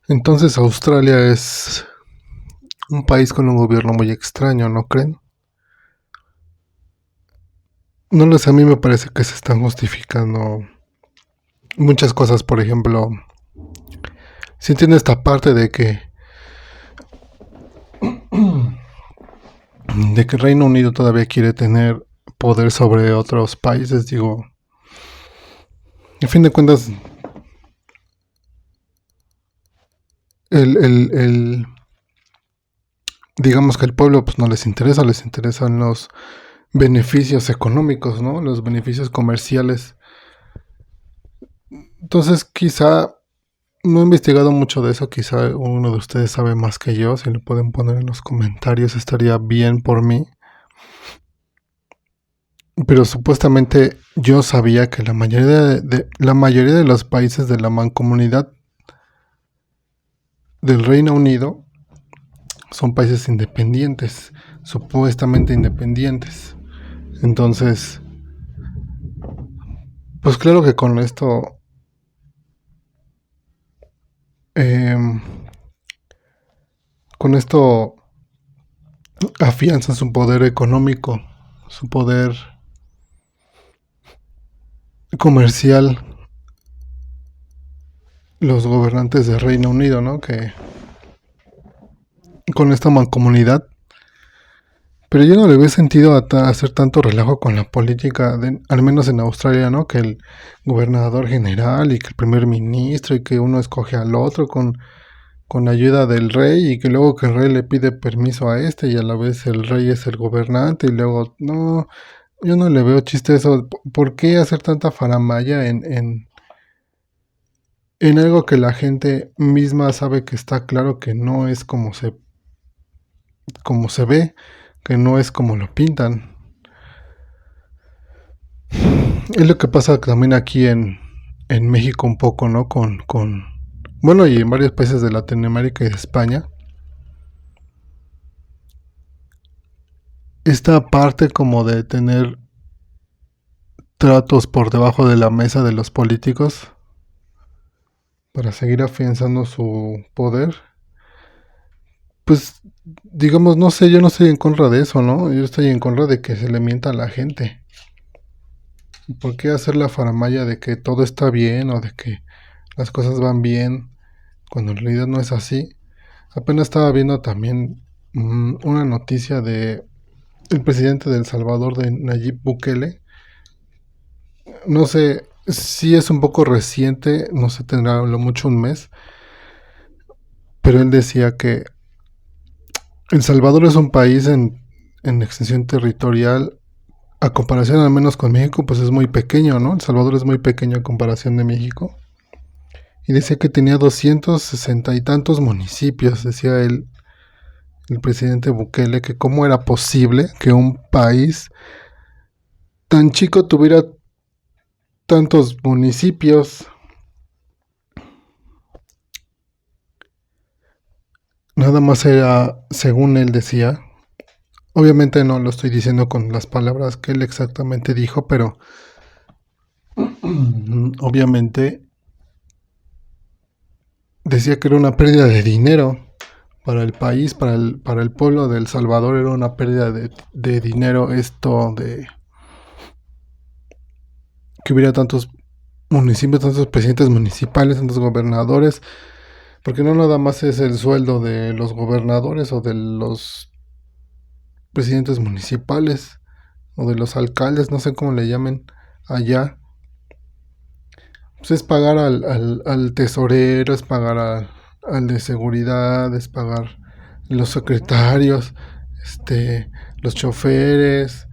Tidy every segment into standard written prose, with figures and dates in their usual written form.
Entonces Australia es un país con un gobierno muy extraño, ¿no creen? No les a mí me parece que se están justificando muchas cosas, por ejemplo, si tiene esta parte de que Reino Unido todavía quiere tener poder sobre otros países, digo, a fin de cuentas el digamos que al pueblo pues no les interesan los beneficios económicos, ¿no? Los beneficios comerciales. Entonces quizá no he investigado mucho de eso, quizá uno de ustedes sabe más que yo, si lo pueden poner en los comentarios estaría bien por mí. Pero supuestamente yo sabía que la mayoría de los países de la mancomunidad del Reino Unido son países independientes, supuestamente independientes. Entonces, pues claro que eh, con esto afianzan su poder económico, su poder comercial, los gobernantes del Reino Unido, ¿no? Que con esta mancomunidad. Pero yo no le veo sentido hacer tanto relajo con la política, al menos en Australia, ¿no? Que el gobernador general y que el primer ministro y que uno escoge al otro con ayuda del rey y que luego que el rey le pide permiso a este y a la vez el rey es el gobernante y luego, no, yo no le veo chiste a eso. ¿Por qué hacer tanta faramaya en algo que la gente misma sabe que está claro que no es como se ve, que no es como lo pintan? Es lo que pasa también aquí en México un poco, ¿no? Bueno, y en varios países de Latinoamérica y de España. Esta parte como de tener tratos por debajo de la mesa de los políticos para seguir afianzando su poder, pues digamos, no sé, yo no estoy en contra de eso, ¿no? Yo estoy en contra de que se le mienta a la gente. ¿Por qué hacer la faramaya de que todo está bien o de que las cosas van bien cuando en realidad no es así? Apenas estaba viendo también una noticia de el presidente de El Salvador, de Nayib Bukele. No sé si es un poco reciente, no sé, tendrá lo mucho un mes, pero él decía que El Salvador es un país en extensión territorial, a comparación al menos con México, pues es muy pequeño, ¿no? El Salvador es muy pequeño a comparación de México. Y decía que tenía 260 y tantos municipios, decía él, el presidente Bukele, que cómo era posible que un país tan chico tuviera tantos municipios. Nada más era, según él decía, obviamente no lo estoy diciendo con las palabras que él exactamente dijo, pero obviamente decía que era una pérdida de dinero para el país, para el pueblo de El Salvador, era una pérdida de dinero esto de que hubiera tantos municipios, tantos presidentes municipales, tantos gobernadores, porque no nada más es el sueldo de los gobernadores o de los presidentes municipales o de los alcaldes, no sé cómo le llamen allá. Pues es pagar al tesorero, es pagar al de seguridad, es pagar los secretarios, este, los choferes,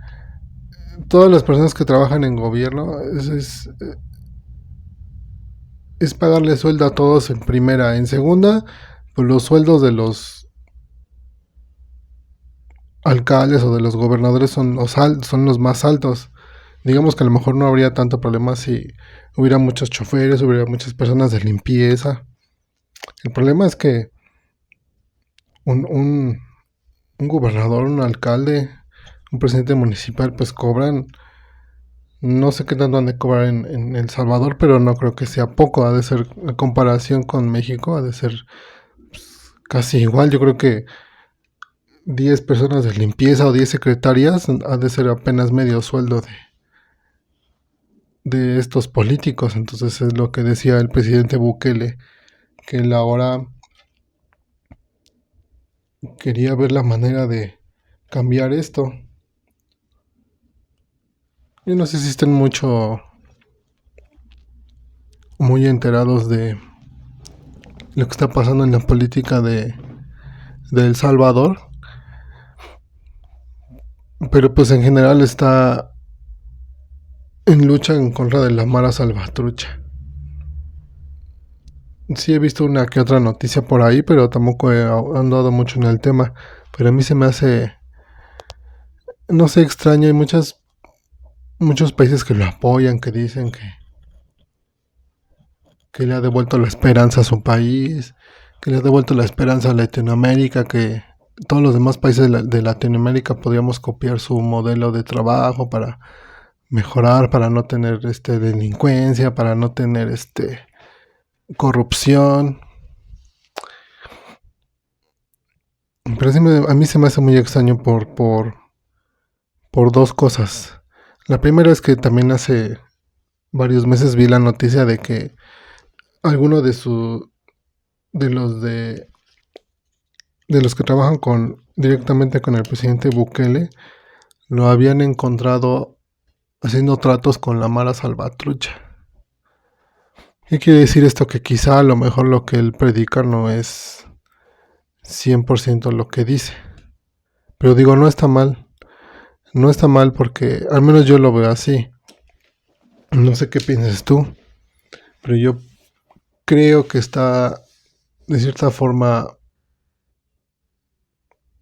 todas las personas que trabajan en gobierno, es pagarle sueldo a todos en primera. En segunda, pues los sueldos de los alcaldes o de los gobernadores son los más altos. Digamos que a lo mejor no habría tanto problema si hubiera muchos choferes, hubiera muchas personas de limpieza. El problema es que un, un, un gobernador, un alcalde, un presidente municipal, pues cobran No sé qué tanto han de cobrar en El Salvador, pero no creo que sea poco. Ha de ser, en comparación con México, ha de ser casi igual. Yo creo que 10 personas de limpieza o 10 secretarias ha de ser apenas medio sueldo de estos políticos. Entonces es lo que decía el presidente Bukele, que él ahora quería ver la manera de cambiar esto. Yo no sé si estén muy enterados de lo que está pasando en la política de El Salvador, pero pues en general está en lucha en contra de la Mara Salvatrucha. Sí he visto una que otra noticia por ahí, pero tampoco he andado mucho en el tema. Pero a mí se me hace, no sé, extraño. Hay muchos países que lo apoyan, que dicen que le ha devuelto la esperanza a su país, que le ha devuelto la esperanza a Latinoamérica, que todos los demás países de Latinoamérica podríamos copiar su modelo de trabajo para mejorar, para no tener delincuencia, para no tener corrupción. Pero sí a mí se me hace muy extraño por dos cosas. La primera es que también hace varios meses vi la noticia de que alguno de los de los que trabajan directamente con el presidente Bukele lo habían encontrado haciendo tratos con la Mara Salvatrucha. ¿Qué quiere decir esto? Que quizá a lo mejor lo que él predica no es 100% lo que dice. Pero digo, no está mal. No está mal porque al menos yo lo veo así. No sé qué piensas tú, pero yo creo que está de cierta forma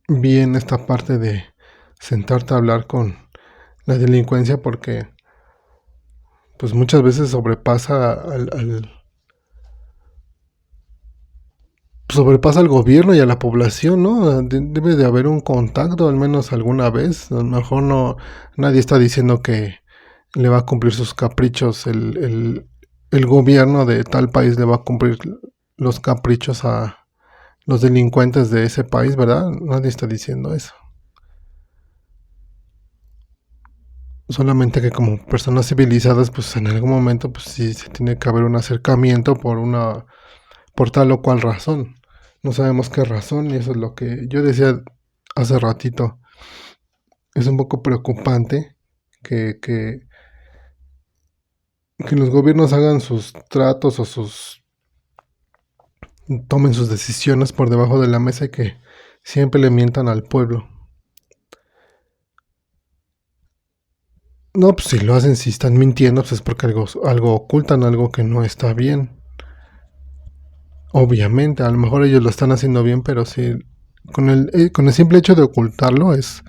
bien esta parte de sentarte a hablar con la delincuencia porque pues muchas veces sobrepasa al gobierno y a la población, ¿no? Debe de haber un contacto al menos alguna vez. A lo mejor no, nadie está diciendo que le va a cumplir sus caprichos el gobierno de tal país le va a cumplir los caprichos a los delincuentes de ese país, ¿verdad? Nadie está diciendo eso. Solamente que como personas civilizadas, pues en algún momento, pues sí se tiene que haber un acercamiento por tal o cual razón. No sabemos qué razón y eso es lo que yo decía hace ratito. Es un poco preocupante que, que, que los gobiernos hagan sus tratos o tomen sus decisiones por debajo de la mesa y que siempre le mientan al pueblo. No, pues si lo hacen, si están mintiendo, pues es porque algo ocultan, algo que no está bien. Obviamente, a lo mejor ellos lo están haciendo bien, pero si con el simple hecho de ocultarlo es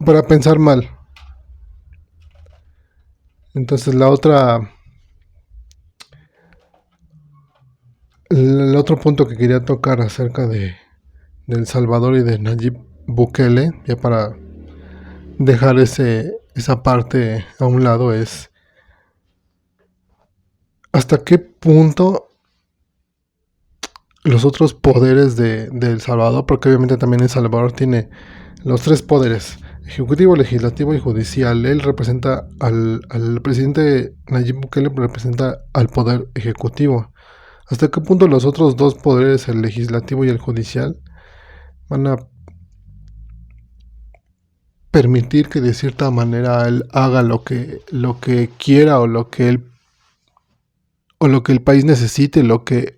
para pensar mal. Entonces el otro punto que quería tocar acerca de El Salvador y de Nayib Bukele, ya para dejar esa parte a un lado, es hasta qué punto los otros poderes de El Salvador, porque obviamente también El Salvador tiene los tres poderes, ejecutivo, legislativo y judicial. Él representa al presidente Nayib Bukele, representa al poder ejecutivo. ¿Hasta qué punto los otros dos poderes, el legislativo y el judicial, van a permitir que de cierta manera él haga lo que quiera o lo que el país necesite,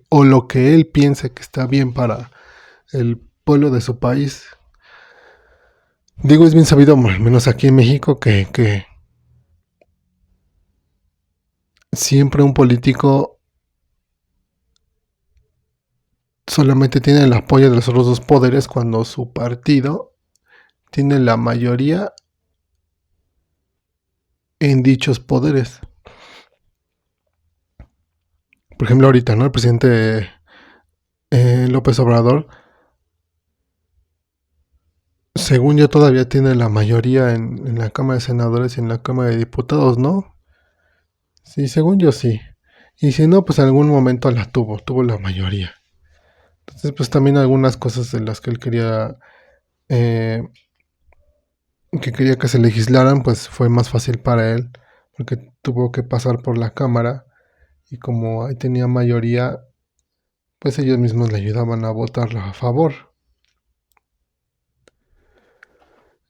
o lo que él piense que está bien para el pueblo de su país? Digo, es bien sabido, al menos aquí en México, que siempre un político solamente tiene el apoyo de los otros dos poderes cuando su partido tiene la mayoría en dichos poderes. Por ejemplo, ahorita, ¿no? El presidente López Obrador según yo todavía tiene la mayoría en la Cámara de Senadores y en la Cámara de Diputados, ¿no? Sí, según yo sí. Y si no, pues en algún momento la tuvo la mayoría. Entonces, pues también algunas cosas de las que él eh, quería que se legislaran, pues fue más fácil para él, porque tuvo que pasar por la Cámara y como ahí tenía mayoría, pues ellos mismos le ayudaban a votarla a favor.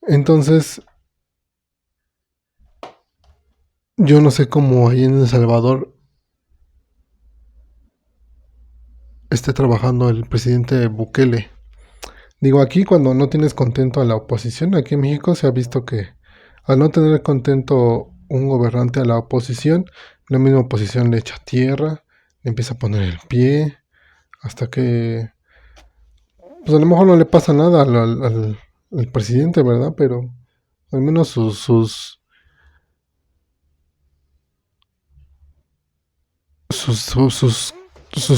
Entonces, yo no sé cómo ahí en El Salvador esté trabajando el presidente Bukele. Digo, aquí cuando no tienes contento a la oposición, aquí en México se ha visto que al no tener contento un gobernante a la oposición, la misma oposición le echa tierra, le empieza a poner el pie, hasta que, pues a lo mejor no le pasa nada al presidente, ¿verdad? Pero al menos sus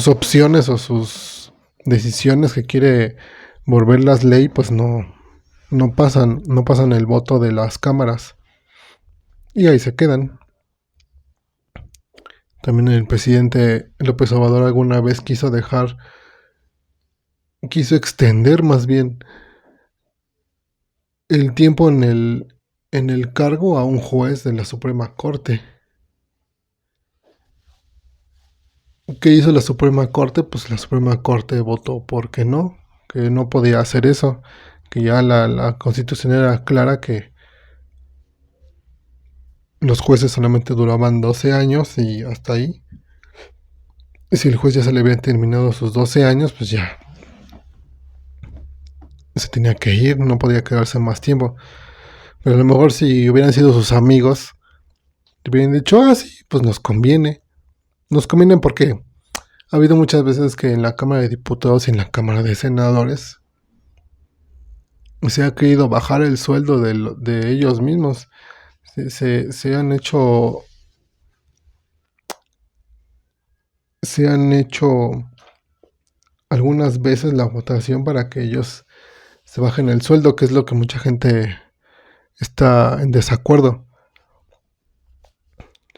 opciones o sus decisiones que quiere volverlas ley, pues no pasan el voto de las cámaras. Y ahí se quedan. También el presidente López Obrador alguna vez quiso extender más bien el tiempo en el cargo a un juez de la Suprema Corte. ¿Qué hizo la Suprema Corte? Pues la Suprema Corte votó que no podía hacer eso, que ya la Constitución era clara que los jueces solamente duraban 12 años y hasta ahí. Y si el juez ya se le habían terminado sus 12 años, pues ya se tenía que ir, no podía quedarse más tiempo. Pero a lo mejor si hubieran sido sus amigos, le hubieran dicho, ah, sí, pues nos conviene. Nos conviene porque ha habido muchas veces que en la Cámara de Diputados y en la Cámara de Senadores se ha querido bajar el sueldo de ellos mismos. Se han hecho. Se han hecho algunas veces la votación para que ellos se bajen el sueldo, que es lo que mucha gente está en desacuerdo.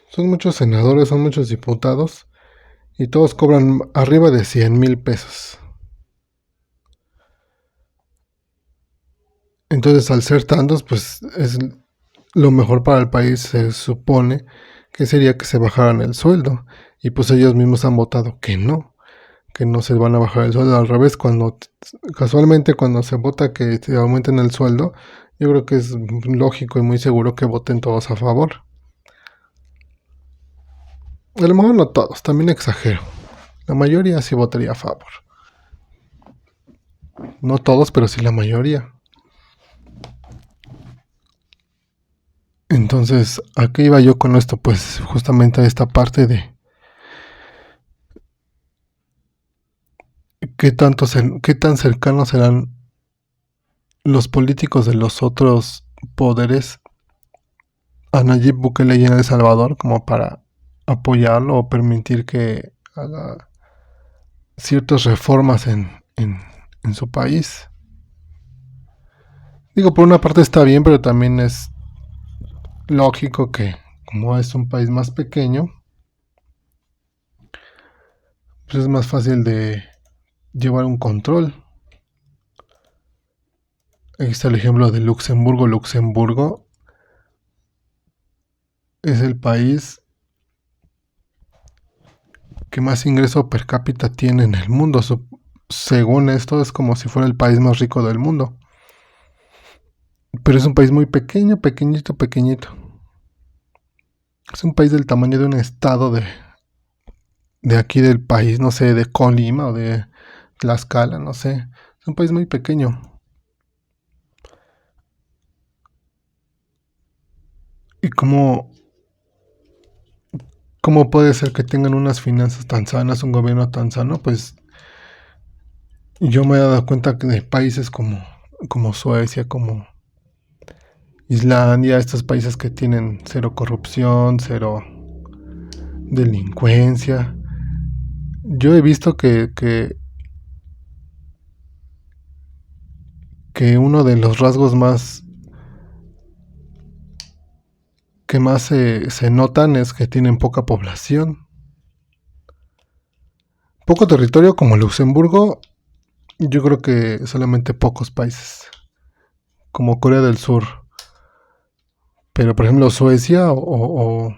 Son muchos senadores, son muchos diputados y todos cobran arriba de 100,000 pesos. Entonces, al ser tantos, pues es lo mejor para el país, se supone que sería que se bajaran el sueldo. Y pues ellos mismos han votado que no se van a bajar el sueldo. Al revés, casualmente cuando se vota que se aumenten el sueldo, yo creo que es lógico y muy seguro que voten todos a favor. A lo mejor no todos, también exagero. La mayoría sí votaría a favor. No todos, pero sí la mayoría. Entonces, ¿a qué iba yo con esto? Pues justamente a esta parte de qué tan cercanos serán los políticos de los otros poderes a Nayib Bukele y en El Salvador como para apoyarlo o permitir que haga ciertas reformas en su país. Digo, por una parte está bien, pero también es lógico que como es un país más pequeño, pues es más fácil de llevar un control. Aquí está el ejemplo de Luxemburgo. Luxemburgo es el país que más ingreso per cápita tiene en el mundo. Según esto, es como si fuera el país más rico del mundo. Pero es un país muy pequeño, pequeñito, pequeñito. Es un país del tamaño de un estado de aquí del país, no sé, de Colima o de Tlaxcala, no sé. Es un país muy pequeño. ¿Y cómo puede ser que tengan unas finanzas tan sanas, un gobierno tan sano? Pues yo me he dado cuenta que de países como Suecia, como Islandia, estos países que tienen cero corrupción, cero delincuencia. Yo he visto que que uno de los rasgos más que más se notan es que tienen poca población. Poco territorio como Luxemburgo, yo creo que solamente pocos países, como Corea del Sur. Pero por ejemplo Suecia o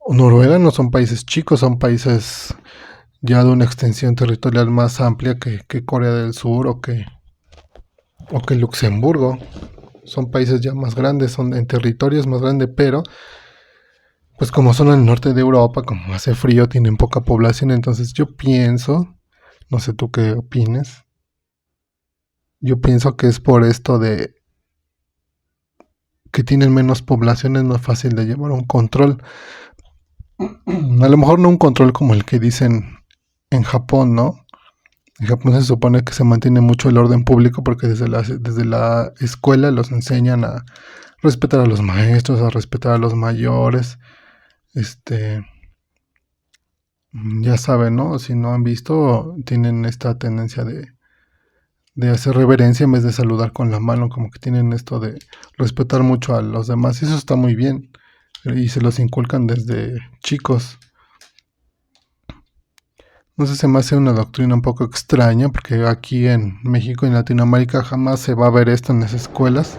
Noruega no son países chicos, son países ya de una extensión territorial más amplia que Corea del Sur o que Luxemburgo. Son países ya más grandes, son en territorios más grandes, pero pues como son al norte de Europa, como hace frío, tienen poca población, entonces yo pienso, no sé tú qué opines, yo pienso que es por esto de que tienen menos población, es más fácil de llevar un control. A lo mejor no un control como el que dicen en Japón, ¿no? En Japón se supone que se mantiene mucho el orden público porque desde la escuela los enseñan a respetar a los maestros, a respetar a los mayores. Este, ya saben, ¿no? Si no han visto, tienen esta tendencia de hacer reverencia en vez de saludar con la mano, como que tienen esto de respetar mucho a los demás. Y eso está muy bien. Y se los inculcan desde chicos. No sé, se me hace una doctrina un poco extraña, porque aquí en México y en Latinoamérica jamás se va a ver esto en las escuelas.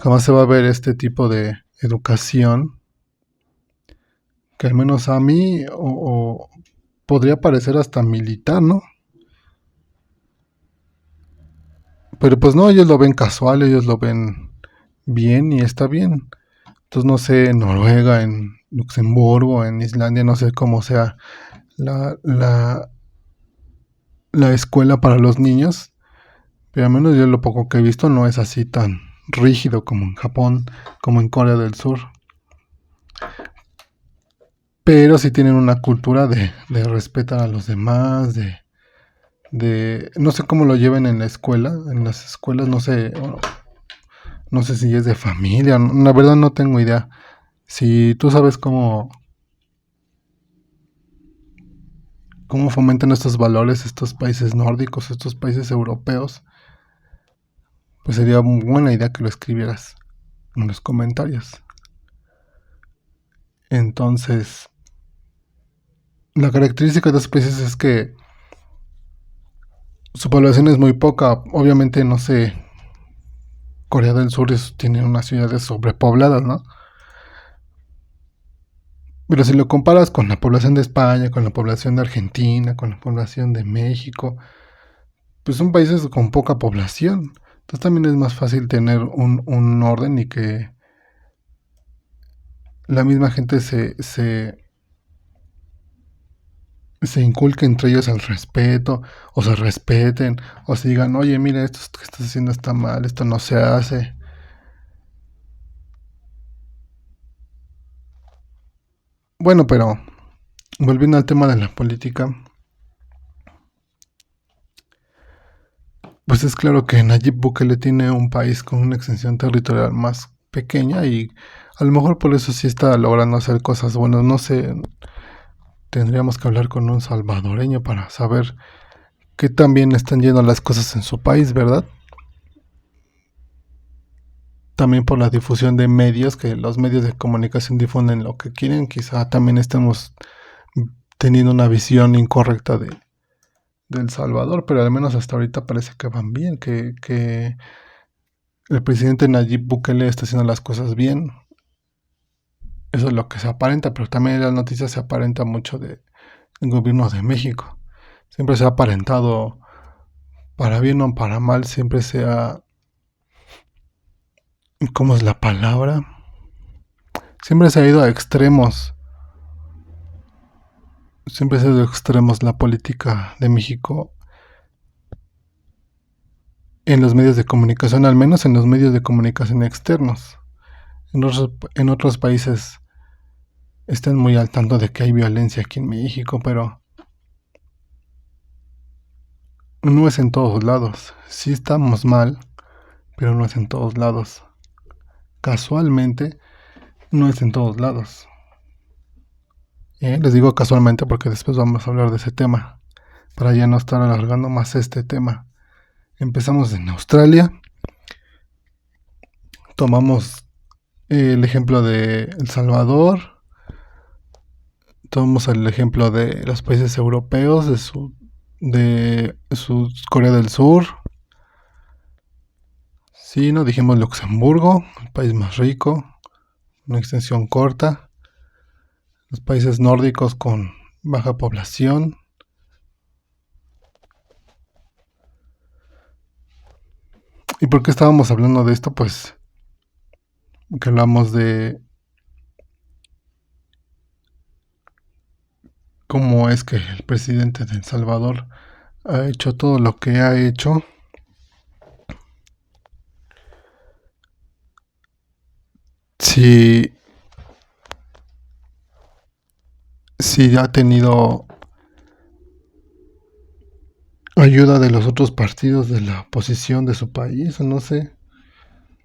Jamás se va a ver este tipo de educación, que al menos a mí o podría parecer hasta militar, ¿no? Pero pues no, ellos lo ven casual, ellos lo ven bien y está bien. Entonces no sé, en Noruega, en Luxemburgo, en Islandia, no sé cómo sea la, la, la escuela para los niños, pero al menos yo lo poco que he visto no es así tan rígido como en Japón, como en Corea del Sur. Pero sí tienen una cultura de respetar a los demás, no sé cómo lo lleven en la escuela, en las escuelas no sé, no sé si es de familia, la verdad no tengo idea. Si tú sabes cómo fomentan estos valores estos países nórdicos, estos países europeos, pues sería buena idea que lo escribieras en los comentarios. Entonces, la característica de estos países es que su población es muy poca. Obviamente, no sé, Corea del Sur tiene unas ciudades sobrepobladas, ¿no? Pero si lo comparas con la población de España, con la población de Argentina, con la población de México, pues son países con poca población. Entonces también es más fácil tener un orden y que la misma gente se inculque entre ellos el respeto, o se respeten, o se digan, oye, mira, esto que estás haciendo está mal, esto no se hace. Bueno, pero volviendo al tema de la política, pues es claro que Nayib Bukele tiene un país con una extensión territorial más pequeña y a lo mejor por eso sí está logrando hacer cosas buenas. No sé, tendríamos que hablar con un salvadoreño para saber qué tan bien están yendo las cosas en su país, ¿verdad? También por la difusión de medios, que los medios de comunicación difunden lo que quieren, quizá también estemos teniendo una visión incorrecta de El Salvador, pero al menos hasta ahorita parece que van bien, que el presidente Nayib Bukele está haciendo las cosas bien. Eso es lo que se aparenta, pero también en las noticias se aparenta mucho del gobierno de México. Siempre se ha aparentado, para bien o para mal, siempre se ha, ¿cómo es la palabra? Siempre se ha ido a extremos. Siempre se ha ido a extremos la política de México en los medios de comunicación, al menos en los medios de comunicación externos. En otros países están muy al tanto de que hay violencia aquí en México, pero no es en todos lados. Sí estamos mal, pero no es en todos lados. Casualmente, no es en todos lados. Les digo casualmente porque después vamos a hablar de ese tema, para ya no estar alargando más este tema. Empezamos en Australia, tomamos el ejemplo de El Salvador, tomamos el ejemplo de los países europeos, de Corea del Sur, sí, no dijimos Luxemburgo, el país más rico, una extensión corta, los países nórdicos con baja población. ¿Y por qué estábamos hablando de esto? Pues que hablamos de cómo es que el presidente de El Salvador ha hecho todo lo que ha hecho. Si, si ha tenido ayuda de los otros partidos de la oposición de su país, o no sé.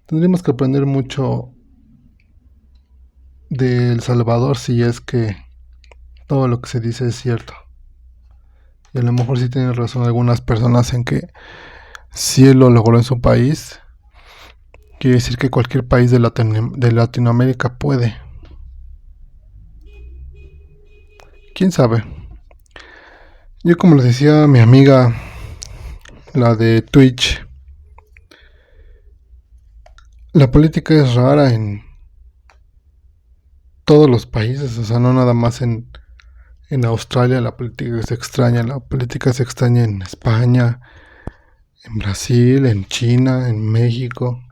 Tendríamos que aprender mucho de El Salvador si es que todo lo que se dice es cierto. Y a lo mejor sí tienen razón algunas personas en que si él lo logró en su país, quiere decir que cualquier país de Latinoamérica puede. ¿Quién sabe? Yo como les decía a mi amiga, la de Twitch, la política es rara en todos los países, o sea, no nada más en Australia la política es extraña, la política se extraña en España, en Brasil, en China, en México,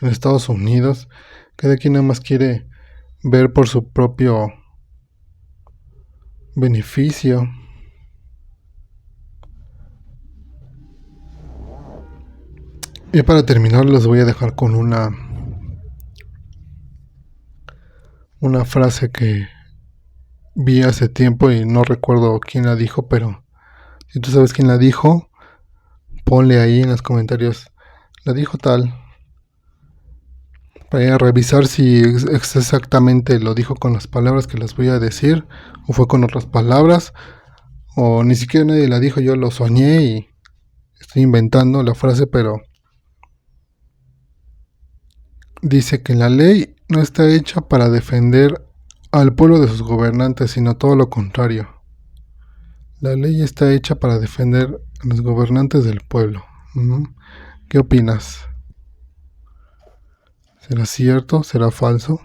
en Estados Unidos. Cada quien nada más quiere ver por su propio beneficio. Y para terminar les voy a dejar con una frase que vi hace tiempo y no recuerdo quién la dijo, pero si tú sabes quién la dijo, ponle ahí en los comentarios, la dijo tal, para revisar si exactamente lo dijo con las palabras que les voy a decir, o fue con otras palabras, o ni siquiera nadie la dijo, yo lo soñé y estoy inventando la frase, pero dice que la ley no está hecha para defender al pueblo de sus gobernantes, sino todo lo contrario. La ley está hecha para defender a los gobernantes del pueblo. ¿Qué opinas? ¿Será cierto? ¿Será falso?